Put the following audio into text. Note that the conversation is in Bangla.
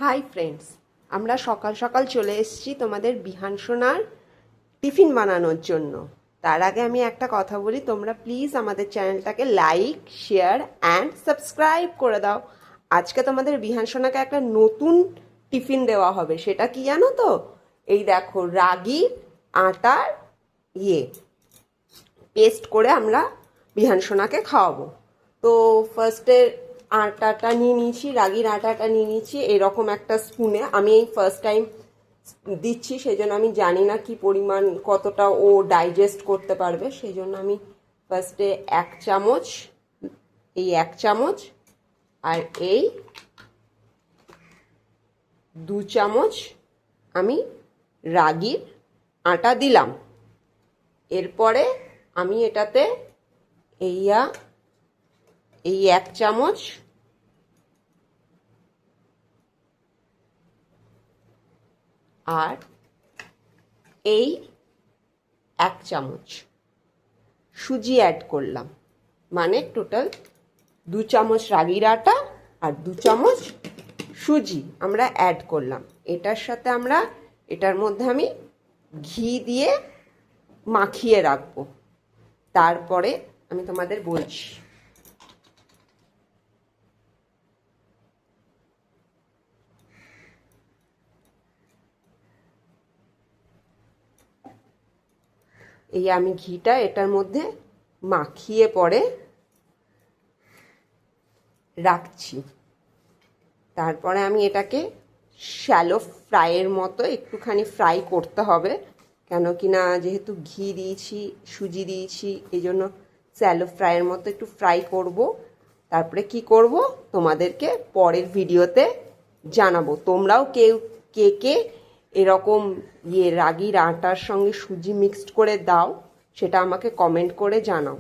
হাই ফ্রেন্ডস, আমরা সকাল সকাল চলে এসেছি তোমাদের বিহান সোনার টিফিন বানানোর জন্য। তার আগে আমি একটা কথা বলি, তোমরা প্লিজ আমাদের চ্যানেলটাকে লাইক, শেয়ার অ্যান্ড সাবস্ক্রাইব করে দাও। আজকে তোমাদের বিহান সোনাকে একটা নতুন টিফিন দেওয়া হবে। সেটা কি জানো তো? এই দেখো, রাগির আটার পেস্ট করে আমরা বিহান সোনাকে খাওয়াবো। তো ফার্স্টে আটাটা নিয়ে নিয়েছি, রাগির আটাটা নিয়ে নিয়েছি এরকম একটা স্পুনে। আমি এই ফার্স্ট টাইম দিচ্ছি, সেই জন্য আমি জানি না কি পরিমাণ কতটা ও ডাইজেস্ট করতে পারবে। সেই জন্য আমি ফার্স্টে এক চামচ আর এই 2 চামচ আমি রাগির আটা দিলাম। এরপরে আমি এটাতে এই 1 চামচ আর এই 1 চামচ সুজি অ্যাড করলাম, মানে টোটাল 2 চামচ রাগির আটা আর 2 চামচ সুজি আমরা অ্যাড করলাম। এটার মধ্যে আমি ঘি দিয়ে মাখিয়ে রাখবো। তারপরে আমি তোমাদের বলছি। এই আমি ঘিটা এটার মধ্যে মাখিয়ে পরে রাখছি। তারপরে আমি এটাকে শ্যালো ফ্রাইয়ের মতো একটুখানি ফ্রাই করতে হবে, কেন কি না যেহেতু ঘি দিয়েছি, সুজি দিয়েছি, এই জন্য শ্যালো ফ্রাইয়ের মতো একটু ফ্রাই করব। তারপরে কি করব তোমাদেরকে পরের ভিডিওতে জানাবো। তোমরাও কে এরকম রাগির আটার সঙ্গে সুজি মিক্সড করে দাও, সেটা আমাকে কমেন্ট করে জানাও।